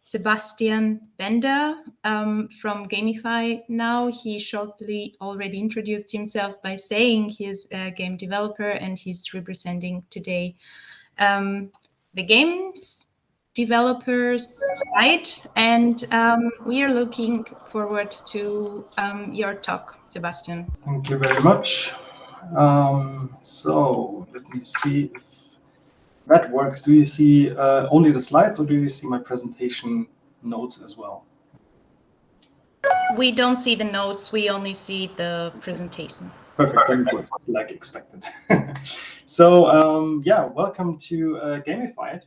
Sebastian Bender from Gamify Now. He shortly already introduced himself by saying he's a game developer and he's representing today the games developers site. And we are looking forward to your talk, Sebastian. Thank you very much. So let me see if that works. Do you see only the slides or do you see my presentation notes as well? We don't see the notes, we only see the presentation. Perfect, then it works like expected. So yeah, welcome to Gamified.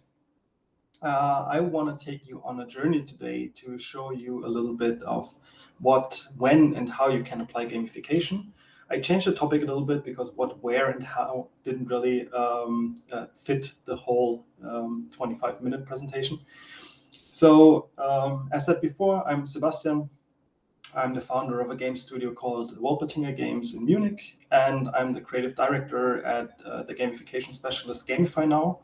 I want to take you on a journey today to show you a little bit of what, when, and how you can apply gamification. I changed the topic a little bit because what, where, and how didn't really fit the whole 25-minute presentation. So as said before, I'm Sebastian. I'm the founder of a game studio called Wolpertinger Games in Munich, and I'm the creative director at the gamification specialist Gamify Now.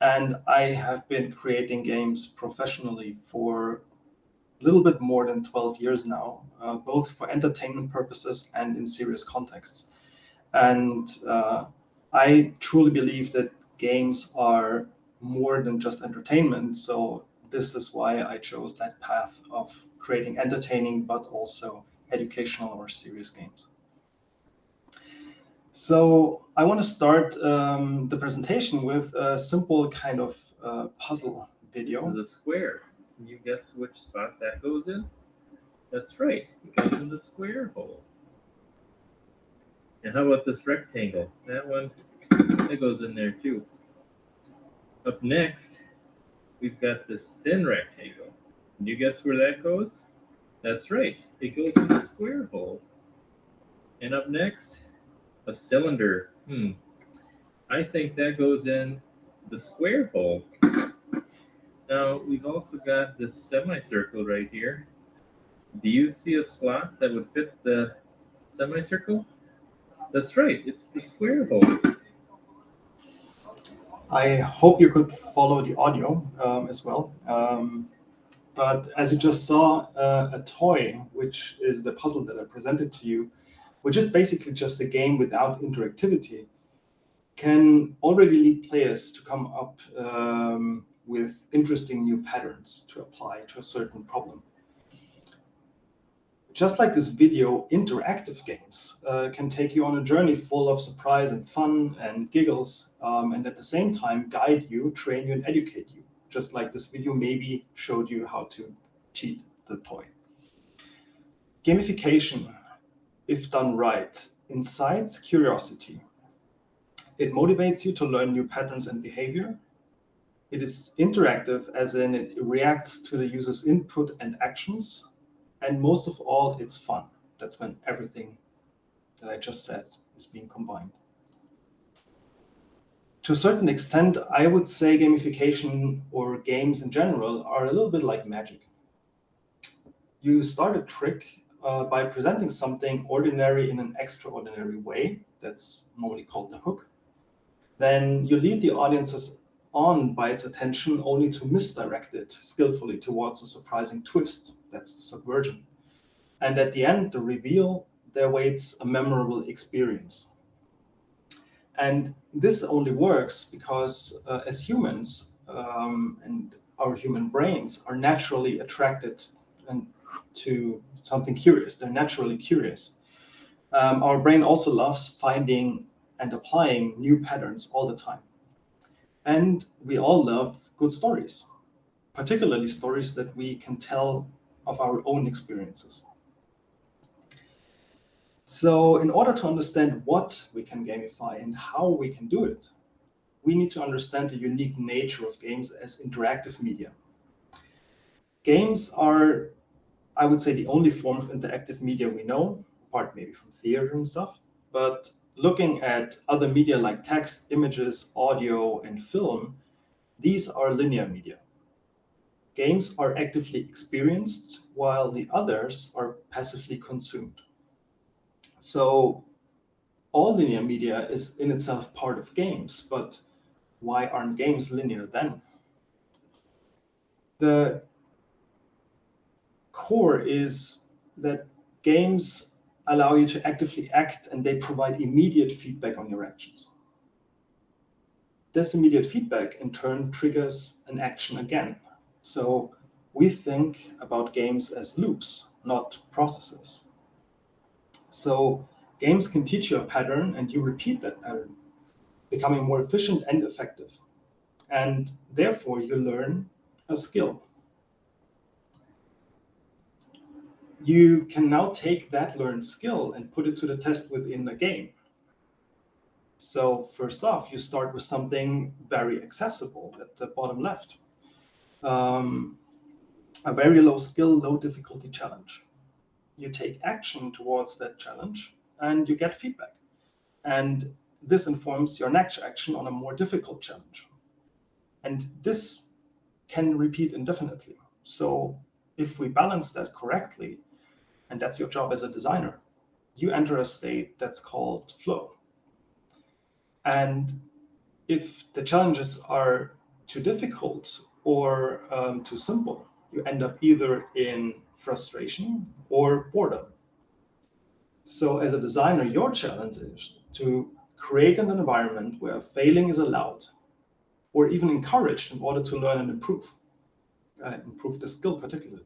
And I have been creating games professionally for a little bit more than 12 years now, both for entertainment purposes and in serious contexts. And I truly believe that games are more than just entertainment. So this is why I chose that path of creating entertaining, but also educational or serious games. So I want to start the presentation with a simple kind of puzzle video. This is a square. Can you guess which spot that goes in? That's right. It goes in the square hole. And how about this rectangle? That one, that goes in there too. Up next, we've got this thin rectangle. Can you guess where that goes? That's right. It goes in the square hole. And up next, a cylinder. I think that goes in the square hole. Now, we've also got this semicircle right here. Do you see a slot that would fit the semicircle? That's right, it's the square hole. I hope you could follow the audio as well. But as you just saw, a toy, which is the puzzle that I presented to you, which is basically just a game without interactivity, can already lead players to come up with interesting new patterns to apply to a certain problem. Just like this video, interactive games can take you on a journey full of surprise and fun and giggles, and at the same time guide you, train you, and educate you. Just like this video maybe showed you how to cheat the toy. Gamification, if done right, incites curiosity. It motivates you to learn new patterns and behavior. It is interactive, as in it reacts to the user's input and actions. And most of all, it's fun. That's when everything that I just said is being combined. To a certain extent, I would say gamification or games in general are a little bit like magic. You start a trick by presenting something ordinary in an extraordinary way. That's normally called the hook. Then you lead the audiences on by its attention only to misdirect it skillfully towards a surprising twist. That's the subversion. And at the end, the reveal, there waits a memorable experience. And this only works because as humans and our human brains are naturally attracted to something curious. They're naturally curious. Our brain also loves finding and applying new patterns all the time. And we all love good stories, particularly stories that we can tell of our own experiences. So in order to understand what we can gamify and how we can do it, we need to understand the unique nature of games as interactive media. Games are, I would say, the only form of interactive media we know, apart maybe from theater and stuff. But looking at other media like text, images, audio, and film, these are linear media. Games are actively experienced, while the others are passively consumed. So all linear media is in itself part of games, but why aren't games linear then? The core is that games allow you to actively act, and they provide immediate feedback on your actions. This immediate feedback in turn triggers an action again. So we think about games as loops, not processes. So games can teach you a pattern and you repeat that pattern, becoming more efficient and effective. And therefore you learn a skill. You can now take that learned skill and put it to the test within the game. So first off, you start with something very accessible at the bottom left. A very low skill, low difficulty challenge. You take action towards that challenge and you get feedback. And this informs your next action on a more difficult challenge. And this can repeat indefinitely. So if we balance that correctly, and that's your job as a designer, you enter a state that's called flow. And if the challenges are too difficult or too simple, you end up either in frustration or boredom. So as a designer, your challenge is to create an environment where failing is allowed or even encouraged in order to learn and improve the skill particularly.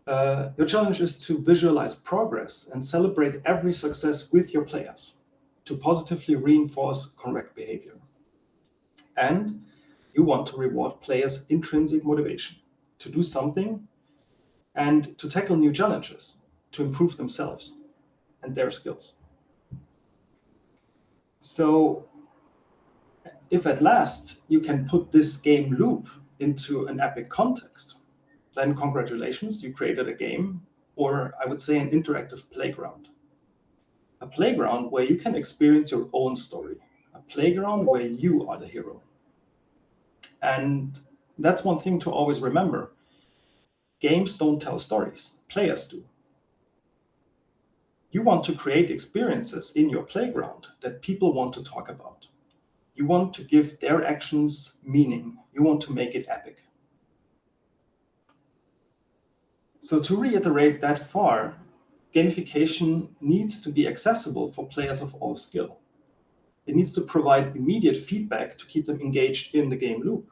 Your challenge is to visualize progress and celebrate every success with your players to positively reinforce correct behavior. And you want to reward players' intrinsic motivation to do something and to tackle new challenges, to improve themselves and their skills. So if at last you can put this game loop into an epic context, then congratulations, you created a game, or I would say an interactive playground. A playground where you can experience your own story, a playground where you are the hero. And that's one thing to always remember. Games don't tell stories, players do. You want to create experiences in your playground that people want to talk about. You want to give their actions meaning. You want to make it epic. So to reiterate that far, gamification needs to be accessible for players of all skill. It needs to provide immediate feedback to keep them engaged in the game loop.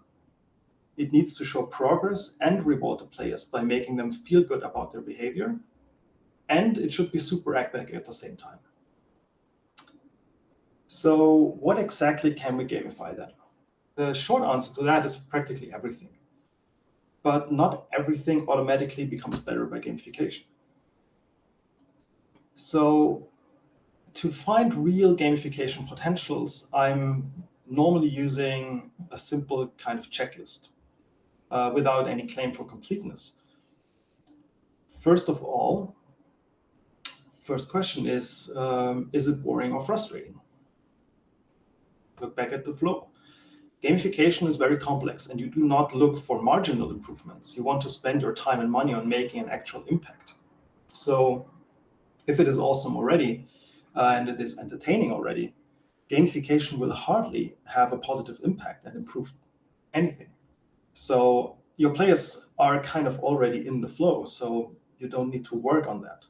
It needs to show progress and reward the players by making them feel good about their behavior. And it should be super epic at the same time. So what exactly can we gamify then? The short answer to that is practically everything. But not everything automatically becomes better by gamification. So to find real gamification potentials, I'm normally using a simple kind of checklist without any claim for completeness. First of all, first question is it boring or frustrating? Look back at the flow. Gamification is very complex, and you do not look for marginal improvements. You want to spend your time and money on making an actual impact. So if it is awesome already, and it is entertaining already, gamification will hardly have a positive impact and improve anything. So your players are kind of already in the flow, so you don't need to work on that.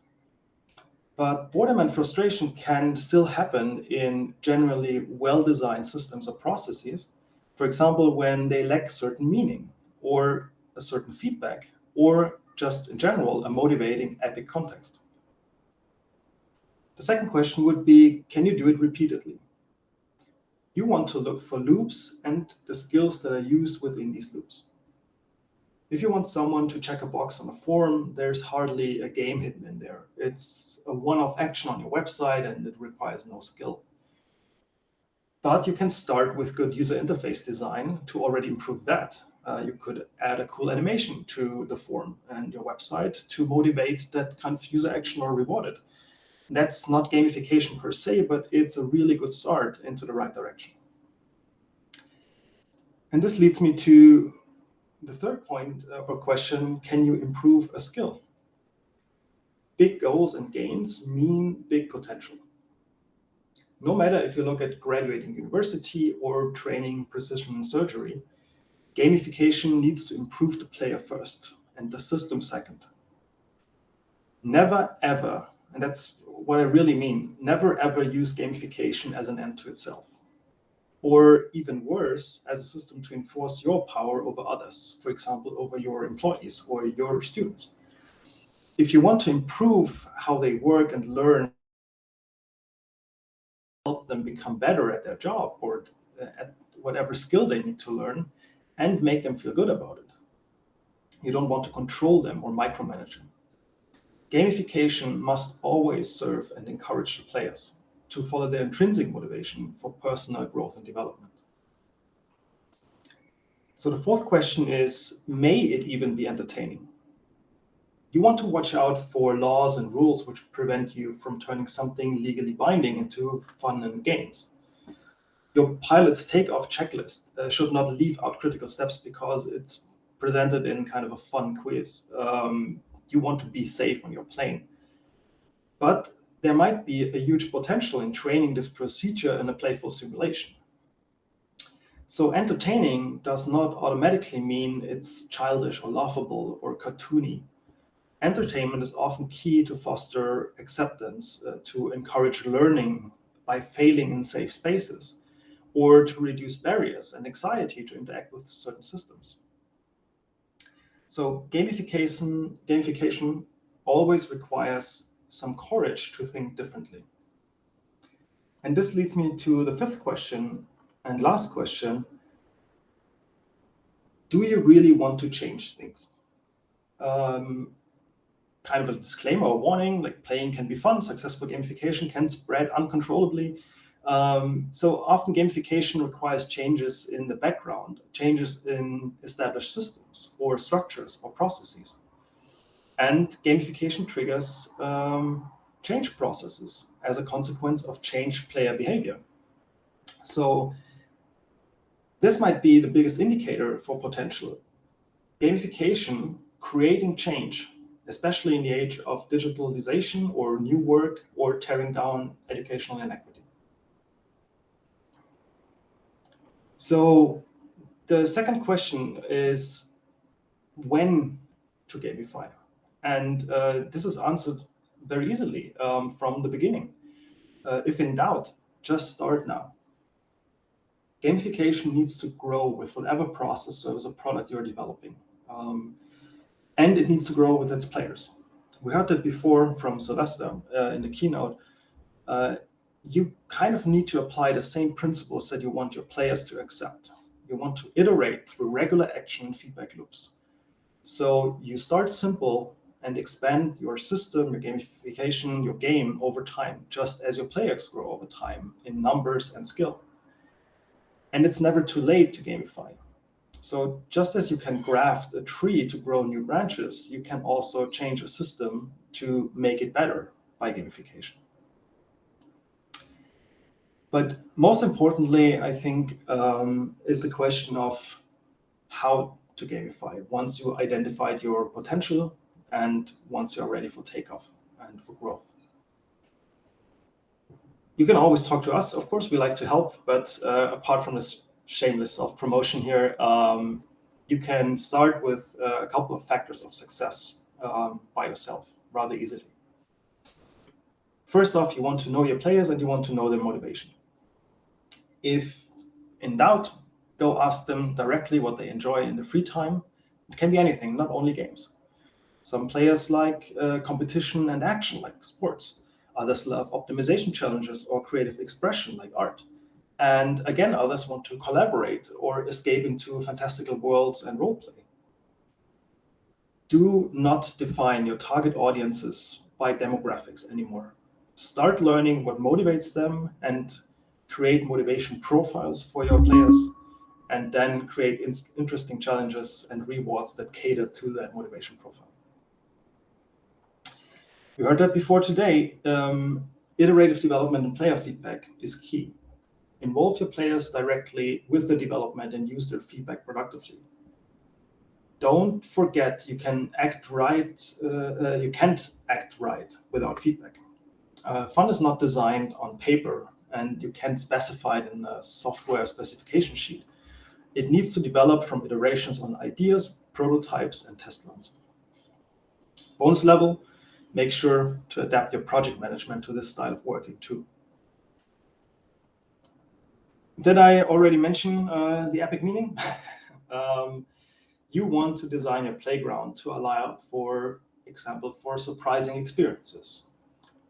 But boredom and frustration can still happen in generally well-designed systems or processes. For example, when they lack certain meaning or a certain feedback, or just in general, a motivating epic context. The second question would be, can you do it repeatedly? You want to look for loops and the skills that are used within these loops. If you want someone to check a box on a form, there's hardly a game hidden in there. It's a one-off action on your website and it requires no skill. But you can start with good user interface design to already improve that. You could add a cool animation to the form and your website to motivate that kind of user action or reward it. That's not gamification per se, but it's a really good start into the right direction. And this leads me to the third point or question, can you improve a skill? Big goals and gains mean big potential. No matter if you look at graduating university or training precision surgery, Gamification needs to improve the player first and the system second. Never ever, and that's what I really mean, never ever use gamification as an end to itself. Or even worse, as a system to enforce your power over others, for example, over your employees or your students. If you want to improve how they work and learn, help them become better at their job or at whatever skill they need to learn, and make them feel good about it. You don't want to control them or micromanage them. Gamification must always serve and encourage the players to follow their intrinsic motivation for personal growth and development. So the fourth question is, may it even be entertaining? You want to watch out for laws and rules which prevent you from turning something legally binding into fun and games. Your pilot's takeoff checklist should not leave out critical steps because it's presented in kind of a fun quiz. You want to be safe on your plane. But there might be a huge potential in training this procedure in a playful simulation. So entertaining does not automatically mean it's childish or laughable or cartoony. Entertainment is often key to foster acceptance, to encourage learning by failing in safe spaces, or to reduce barriers and anxiety to interact with certain systems. So gamification always requires some courage to think differently. And this leads me to the fifth question and last question. Do you really want to change things? Kind of a disclaimer or warning, like playing can be fun, successful gamification can spread uncontrollably. So often gamification requires changes in the background, changes in established systems or structures or processes. And gamification triggers change processes as a consequence of changed player behavior. So this might be the biggest indicator for potential. Gamification, creating change, especially in the age of digitalization or new work or tearing down educational inequity. So the second question is when to gamify. And this is answered very easily from the beginning. If in doubt, just start now. Gamification needs to grow with whatever process, service, or product you're developing. And it needs to grow with its players. We heard that before from Sebastian in the keynote. You kind of need to apply the same principles that you want your players to accept. You want to iterate through regular action and feedback loops. So you start simple and expand your system, your gamification, your game over time, just as your players grow over time in numbers and skill. And it's never too late to gamify. So just as you can graft a tree to grow new branches, you can also change a system to make it better by gamification. But most importantly, I think, is the question of how to gamify once you identified your potential and once you're ready for takeoff and for growth. You can always talk to us. Of course, we like to help, but apart from this shameless self-promotion here, you can start with a couple of factors of success by yourself rather easily. First off, you want to know your players and you want to know their motivation. If in doubt, go ask them directly what they enjoy in their free time. It can be anything, not only games. Some players like competition and action, like sports. Others love optimization challenges or creative expression, like art. And again, others want to collaborate or escape into fantastical worlds and roleplay. Do not define your target audiences by demographics anymore. Start learning what motivates them and create motivation profiles for your players, and then create interesting challenges and rewards that cater to that motivation profile. We heard that before today. Iterative development and player feedback is key. Involve your players directly with the development and use their feedback productively. Don't forget you can't act right without feedback. Fun is not designed on paper, and you can't specify it in a software specification sheet. it needs to develop from iterations on ideas, prototypes, and test runs. Bonus level, make sure to adapt your project management to this style of working too. Did I already mention the epic meaning? You want to design your playground to allow, for example, for surprising experiences,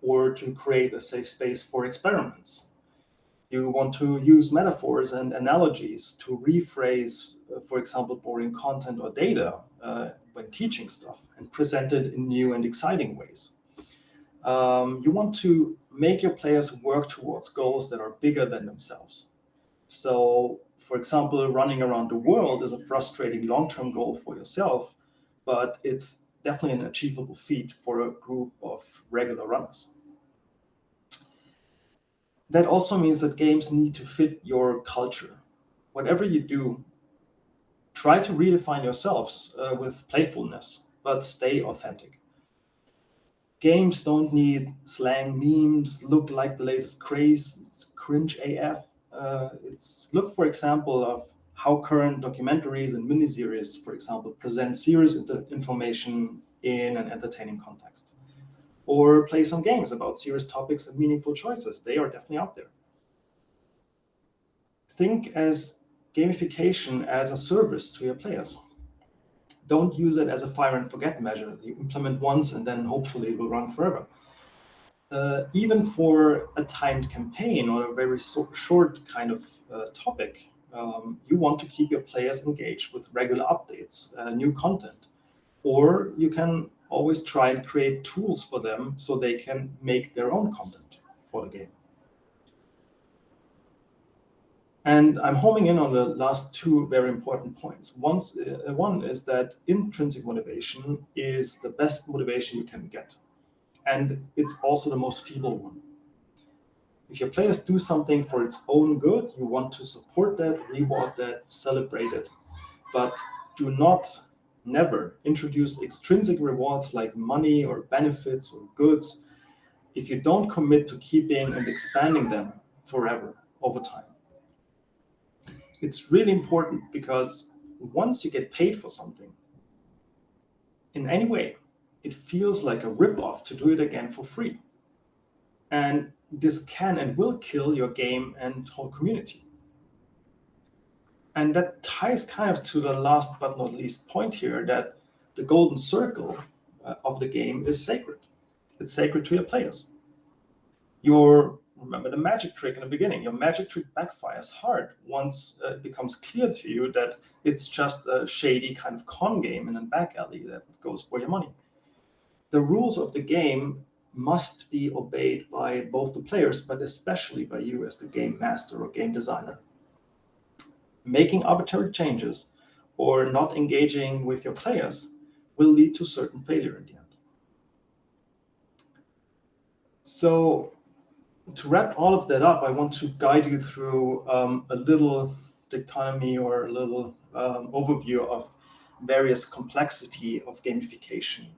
or to create a safe space for experiments. You want to use metaphors and analogies to rephrase, for example, boring content or data when teaching stuff and present it in new and exciting ways. You want to make your players work towards goals that are bigger than themselves. So, for example, running around the world is a frustrating long-term goal for yourself, but it's definitely an achievable feat for a group of regular runners. That also means that games need to fit your culture. Whatever you do, try to redefine yourselves with playfulness, but stay authentic. Games don't need slang memes, look like the latest craze, it's cringe AF. Look, for example, of how current documentaries and miniseries, for example, present serious information in an entertaining context. Or play some games about serious topics and meaningful choices. They are definitely out there. Think as gamification as a service to your players. Don't use it as a fire and forget measure. You implement once and then hopefully it will run forever. Even for a timed campaign or a very short kind of topic, you want to keep your players engaged with regular updates, new content. Or you can always try and create tools for them so they can make their own content for the game. And I'm homing in on the last two very important points. One is that intrinsic motivation is the best motivation you can get. And it's also the most feeble one. If your players do something for its own good, you want to support that, reward that, celebrate it. But do not, never introduce extrinsic rewards like money or benefits or goods if you don't commit to keeping and expanding them forever, over time. It's really important because once you get paid for something, in any way, it feels like a ripoff to do it again for free. And this can and will kill your game and whole community. And that ties kind of to the last but not least point here, that the golden circle of the game is sacred. It's sacred to your players. Remember the magic trick in the beginning. Your magic trick backfires hard once it becomes clear to you that it's just a shady kind of con game in a back alley that goes for your money. The rules of the game must be obeyed by both the players, but especially by you as the game master or game designer. Making arbitrary changes or not engaging with your players will lead to certain failure in the end. So to wrap all of that up, I want to guide you through a little dichotomy or a little overview of various complexity of gamification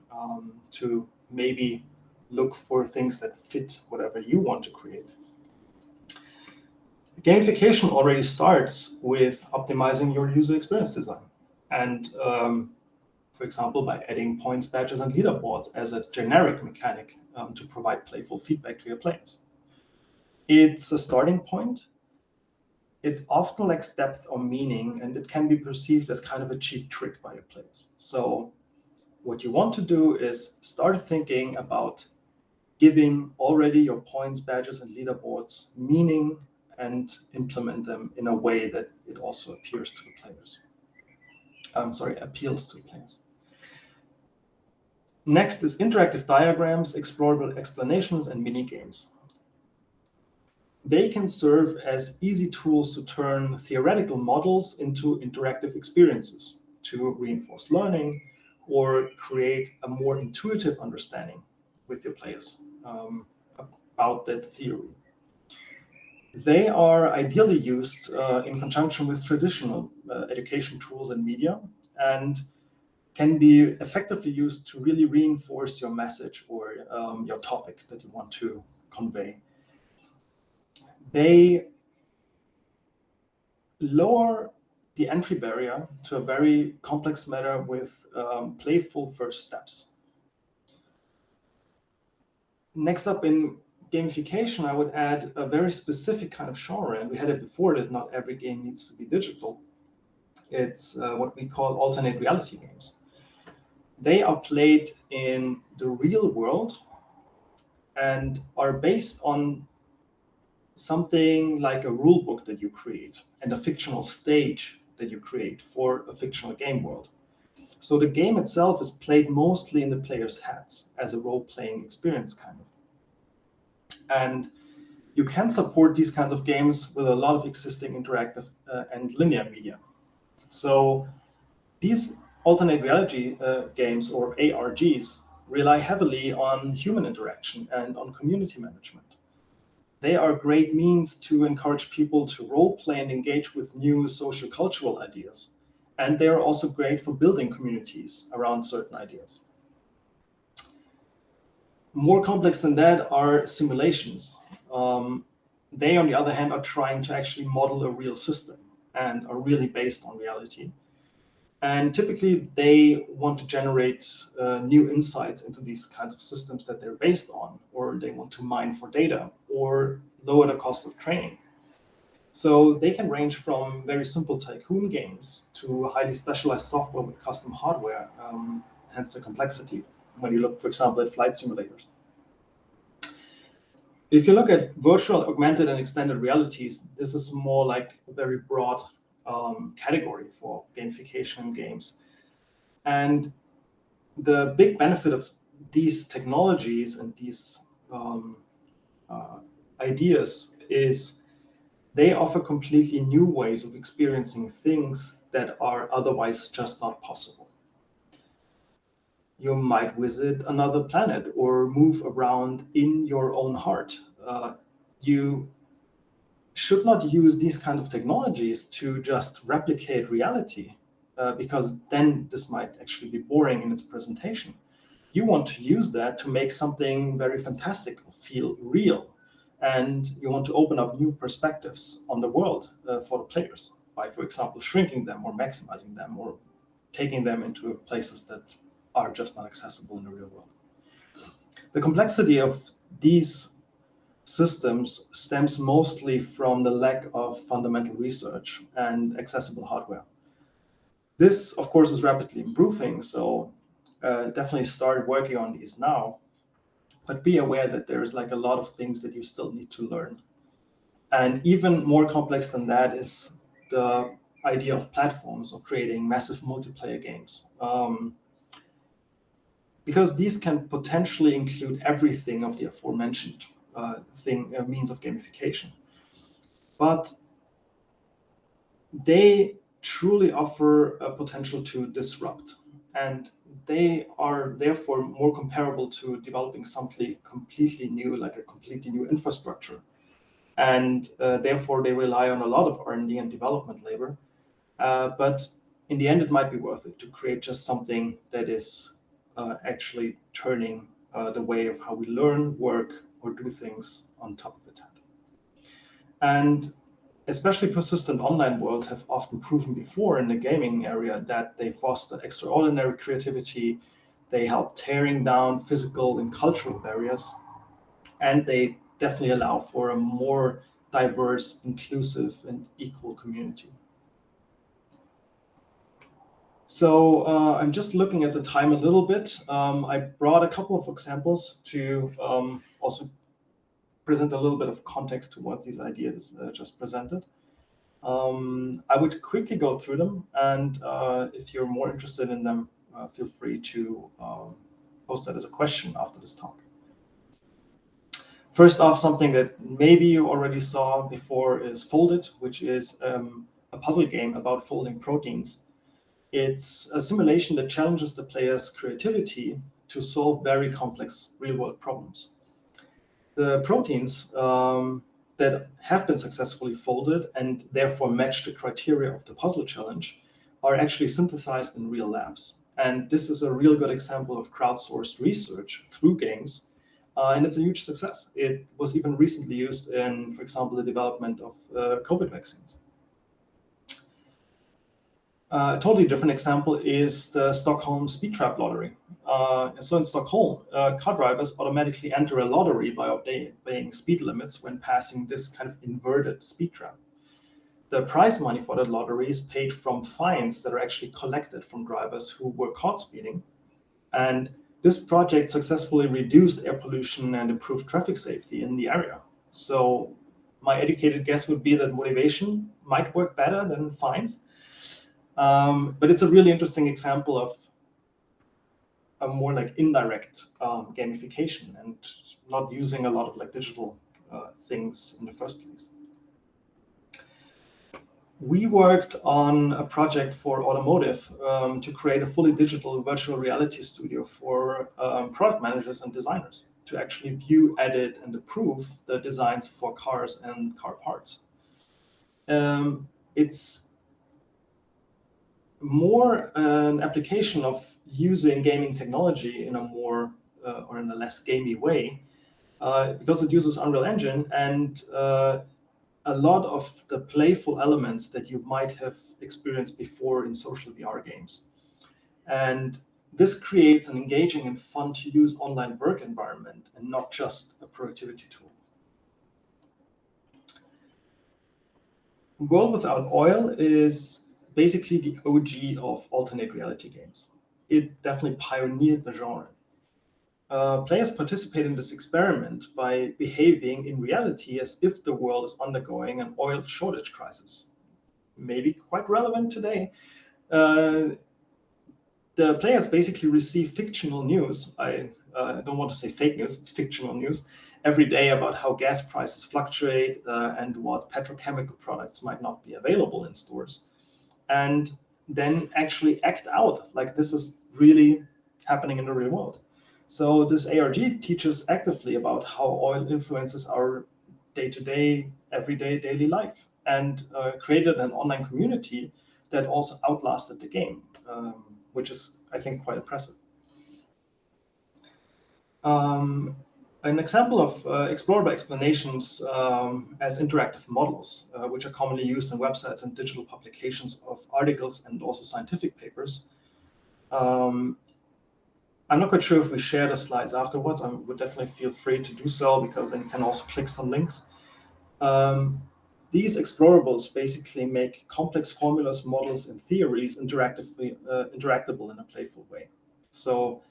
to maybe look for things that fit whatever you want to create. Gamification already starts with optimizing your user experience design. And for example, by adding points, badges, and leaderboards as a generic mechanic to provide playful feedback to your players. It's a starting point. It often lacks depth or meaning, and it can be perceived as kind of a cheap trick by your players. So what you want to do is start thinking about giving already your points, badges, and leaderboards meaning and implement them in a way that it also appeals to the players. Next is interactive diagrams, explorable explanations, and mini games. They can serve as easy tools to turn theoretical models into interactive experiences to reinforce learning or create a more intuitive understanding with your players about that theory. They are ideally used in conjunction with traditional education tools and media, and can be effectively used to really reinforce your message or your topic that you want to convey. They lower the entry barrier to a very complex matter with playful first steps. Next up in gamification, I would add a very specific kind of genre, and we had it before that not every game needs to be digital. It's what we call alternate reality games. They are played in the real world and are based on something like a rule book that you create and a fictional stage that you create for a fictional game world. So the game itself is played mostly in the player's heads as a role-playing experience, kind of. And you can support these kinds of games with a lot of existing interactive and linear media. So these alternate reality games, or ARGs, rely heavily on human interaction and on community management. They are great means to encourage people to role-play and engage with new socio-cultural ideas. And they are also great for building communities around certain ideas. More complex than that are simulations. They, on the other hand, are trying to actually model a real system and are really based on reality. And typically, they want to generate new insights into these kinds of systems that they're based on, or they want to mine for data, or lower the cost of training. So they can range from very simple tycoon games to highly specialized software with custom hardware, hence the complexity when you look, for example, at flight simulators. If you look at virtual, augmented, and extended realities, this is more like a very broad category for gamification in games. And the big benefit of these technologies and these ideas is they offer completely new ways of experiencing things that are otherwise just not possible. You might visit another planet or move around in your own heart. You should not use these kind of technologies to just replicate reality, because then this might actually be boring in its presentation. You want to use that to make something very fantastic feel real. And you want to open up new perspectives on the world for the players by, for example, shrinking them or maximizing them or taking them into places that are just not accessible in the real world. The complexity of these systems stems mostly from the lack of fundamental research and accessible hardware. This, of course, is rapidly improving, so definitely start working on these now. But be aware that there's like a lot of things that you still need to learn. And even more complex than that is the idea of platforms or creating massive multiplayer games. Because these can potentially include everything of the aforementioned means of gamification. But they truly offer a potential to disrupt. And they are therefore more comparable to developing something completely new, like a completely new infrastructure. And therefore, they rely on a lot of R&D and development labor. But in the end, it might be worth it to create just something that is actually turning the way of how we learn, work, or do things on top of its head. And especially persistent online worlds have often proven before in the gaming area that they foster extraordinary creativity, they help tearing down physical and cultural barriers, and they definitely allow for a more diverse, inclusive, and equal community. So I'm just looking at the time a little bit. I brought a couple of examples to also present a little bit of context towards these ideas just presented. I would quickly go through them, and if you're more interested in them, feel free to post that as a question after this talk. First off, something that maybe you already saw before is Folded, which is a puzzle game about folding proteins. It's a simulation that challenges the player's creativity to solve very complex real-world problems. The proteins that have been successfully folded and therefore match the criteria of the puzzle challenge are actually synthesized in real labs. And this is a real good example of crowdsourced research through games, and it's a huge success. It was even recently used in, for example, the development of COVID vaccines. A totally different example is the Stockholm Speed Trap lottery. So in Stockholm, car drivers automatically enter a lottery by obeying speed limits when passing this kind of inverted speed trap. The prize money for that lottery is paid from fines that are actually collected from drivers who were caught speeding. And this project successfully reduced air pollution and improved traffic safety in the area. So my educated guess would be that motivation might work better than fines. But it's a really interesting example of a more like indirect gamification and not using a lot of like digital things in the first place. We worked on a project for automotive to create a fully digital virtual reality studio for product managers and designers to actually view, edit, and approve the designs for cars and car parts. It's more an application of using gaming technology in a more or in a less gamey way because it uses Unreal Engine and a lot of the playful elements that you might have experienced before in social VR games. And this creates an engaging and fun to use online work environment and not just a productivity tool. World Without Oil is basically the OG of alternate reality games. It definitely pioneered the genre. Players participate in this experiment by behaving in reality as if the world is undergoing an oil shortage crisis. Maybe quite relevant today. The players basically receive fictional news. I don't want to say fake news, it's fictional news, every day about how gas prices fluctuate and what petrochemical products might not be available in stores. And then actually act out like this is really happening in the real world. So this ARG teaches actively about how oil influences our day-to-day, everyday daily life and created an online community that also outlasted the game, which is, I think, quite impressive. An example of explorable explanations as interactive models, which are commonly used in websites and digital publications of articles and also scientific papers. I'm not quite sure if we share the slides afterwards. I would definitely feel free to do so because then you can also click some links. These explorables basically make complex formulas, models, and theories interactable in a playful way. So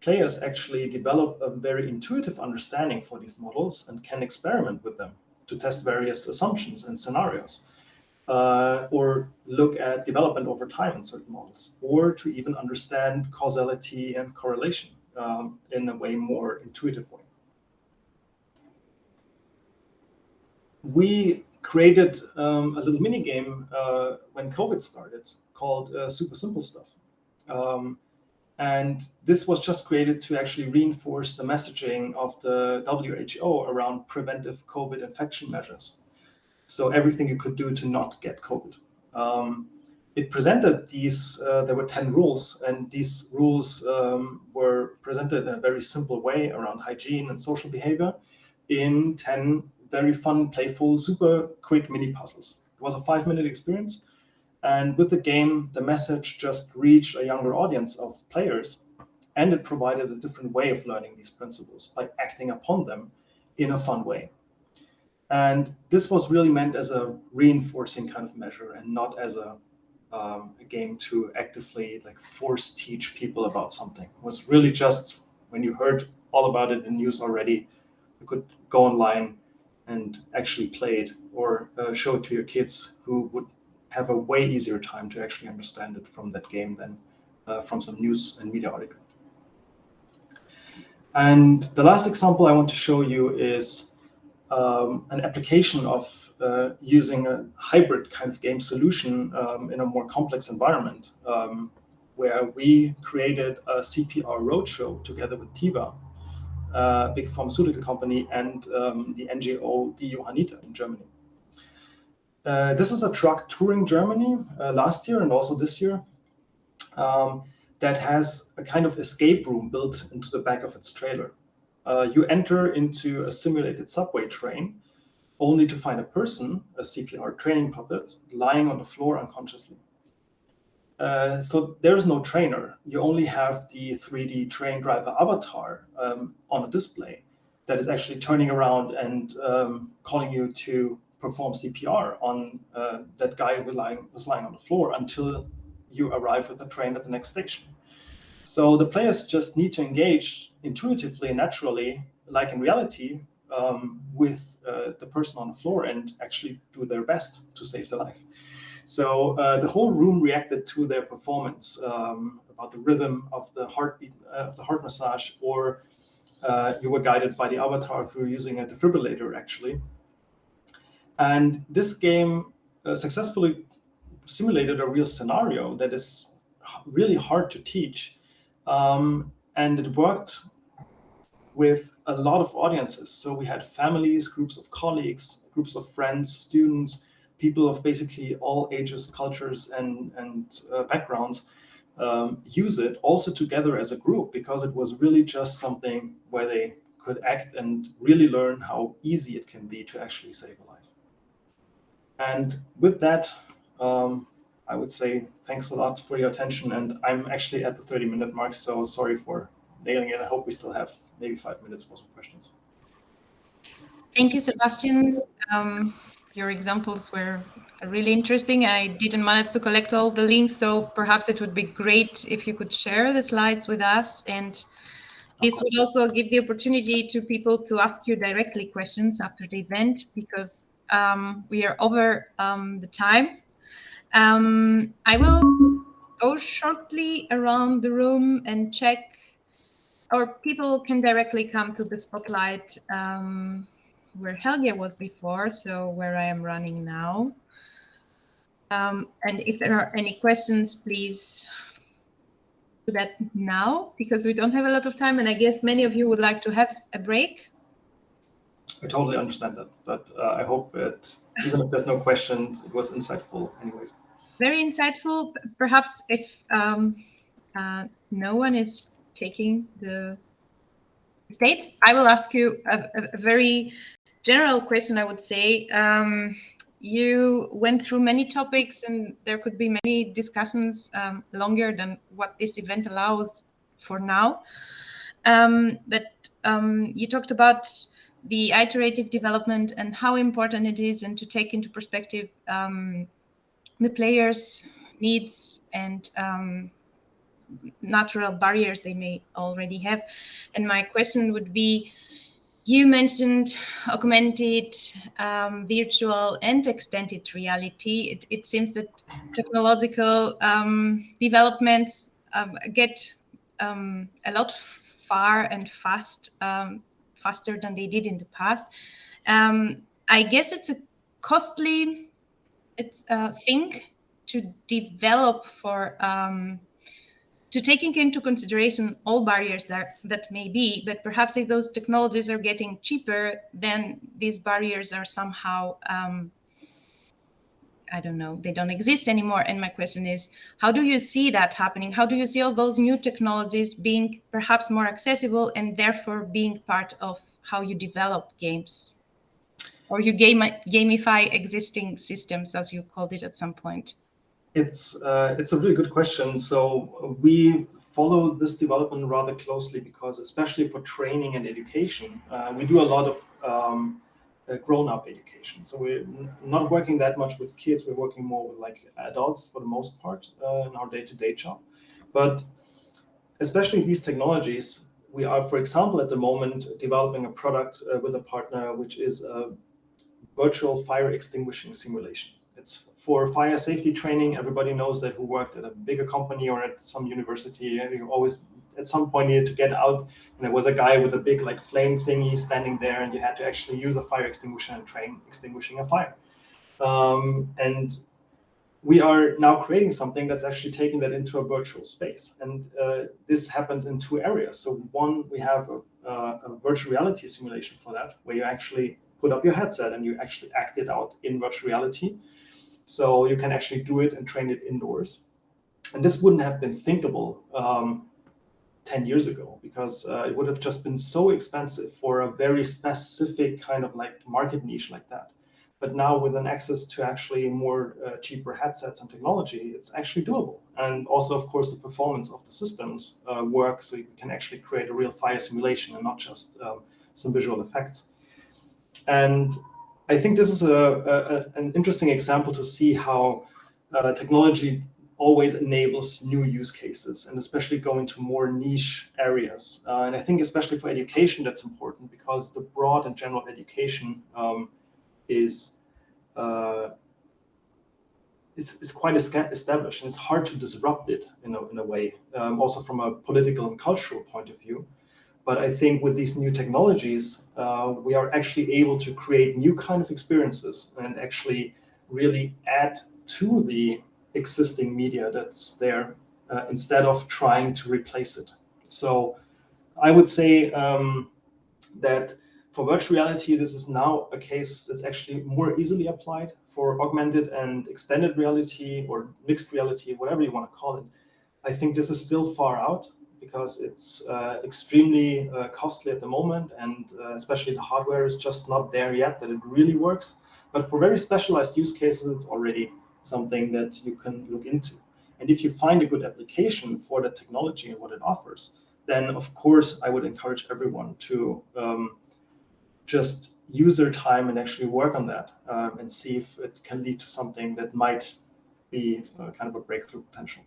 players actually develop a very intuitive understanding for these models and can experiment with them to test various assumptions and scenarios. Or look at development over time in certain models, or to even understand causality and correlation in a way more intuitive way. We created a little mini game when COVID started called Super Simple Stuff. And this was just created to actually reinforce the messaging of the WHO around preventive COVID infection measures. So everything you could do to not get COVID. It presented these, there were 10 rules, and these rules were presented in a very simple way around hygiene and social behavior in 10 very fun, playful, super quick mini puzzles. It was a 5-minute experience. And with the game, the message just reached a younger audience of players, and it provided a different way of learning these principles by acting upon them in a fun way. And this was really meant as a reinforcing kind of measure and not as a game to actively like force teach people about something. It was really just when you heard all about it in news already, you could go online and actually play it or show it to your kids who would have a way easier time to actually understand it from that game than from some news and media article. And the last example I want to show you is an application of using a hybrid kind of game solution in a more complex environment, where we created a CPR roadshow together with Tiva, a big pharmaceutical company, and the NGO Die Johanniter in Germany. This is a truck touring Germany last year and also this year that has a kind of escape room built into the back of its trailer. You enter into a simulated subway train only to find a person, a CPR training puppet, lying on the floor unconsciously. So there's no trainer. You only have the 3D train driver avatar on a display that is actually turning around and calling you to perform CPR on that guy who was lying on the floor until you arrive with the train at the next station. So the players just need to engage intuitively and naturally, like in reality, with the person on the floor and actually do their best to save their life. So the whole room reacted to their performance about the rhythm of the heartbeat of the heart massage, or you were guided by the avatar through using a defibrillator, actually. And this game successfully simulated a real scenario that is really hard to teach. And it worked with a lot of audiences. So we had families, groups of colleagues, groups of friends, students, people of basically all ages, cultures, and backgrounds use it also together as a group, because it was really just something where they could act and really learn how easy it can be to actually save a life. And with that, I would say thanks a lot for your attention. And I'm actually at the 30-minute mark, so sorry for nailing it. I hope we still have maybe 5 minutes for some questions. Thank you, Sebastian. Your examples were really interesting. I didn't manage to collect all the links, so perhaps it would be great if you could share the slides with us. And this would also give the opportunity to people to ask you directly questions after the event, because we are over the time. I will go shortly around the room and check, or people can directly come to the spotlight where Helge was before, so where I am running now. And if there are any questions, please do that now, because we don't have a lot of time, and I guess many of you would like to have a break. I totally understand that, but I hope that even if there's no questions, it was insightful anyways. Very insightful. Perhaps if no one is taking the stage, I will ask you a very general question, I would say. You went through many topics, and there could be many discussions longer than what this event allows for now. But you talked about the iterative development and how important it is, and to take into perspective the players' needs and natural barriers they may already have. And my question would be, you mentioned augmented, virtual, and extended reality. It seems that technological developments get a lot far and faster than they did in the past. I guess it's a costly thing to develop for to taking into consideration all barriers that may be, but perhaps if those technologies are getting cheaper, then these barriers are somehow, I don't know, they don't exist anymore. And my question is, how do you see that happening? How do you see all those new technologies being perhaps more accessible and therefore being part of how you develop games? Or you gamify existing systems, as you called it at some point? It's a really good question. So we follow this development rather closely, because especially for training and education, we do a lot of grown-up education. So we're not working that much with kids. We're working more with like adults for the most part in our day-to-day job. But especially these technologies, we are, for example, at the moment developing a product with a partner, which is a virtual fire extinguishing simulation. It's for fire safety training. Everybody knows that who worked at a bigger company or at some university, and you always at some point needed to get out, and there was a guy with a big like flame thingy standing there, and you had to actually use a fire extinguisher and train extinguishing a fire. And we are now creating something that's actually taking that into a virtual space. And this happens in two areas. So one, we have a virtual reality simulation for that, where you actually put up your headset and you actually act it out in virtual reality. So you can actually do it and train it indoors. And this wouldn't have been thinkable 10 years ago, because it would have just been so expensive for a very specific kind of like market niche like that. But now with an access to actually more cheaper headsets and technology, it's actually doable. And also, of course, the performance of the systems work, so you can actually create a real fire simulation and not just some visual effects. And I think this is an interesting example to see how technology always enables new use cases, and especially go into more niche areas. And I think especially for education, that's important, because the broad and general education is quite established, and it's hard to disrupt it in a way, also from a political and cultural point of view. But I think with these new technologies, we are actually able to create new kind of experiences and actually really add to the existing media that's there, instead of trying to replace it. So I would say that for virtual reality, this is now a case that's actually more easily applied. For augmented and extended reality or mixed reality, whatever you want to call it, I think this is still far out, because it's extremely costly at the moment, and especially the hardware is just not there yet that it really works. But for very specialized use cases, it's already something that you can look into. And if you find a good application for the technology and what it offers, then of course I would encourage everyone to just use their time and actually work on that, and see if it can lead to something that might be kind of a breakthrough potential.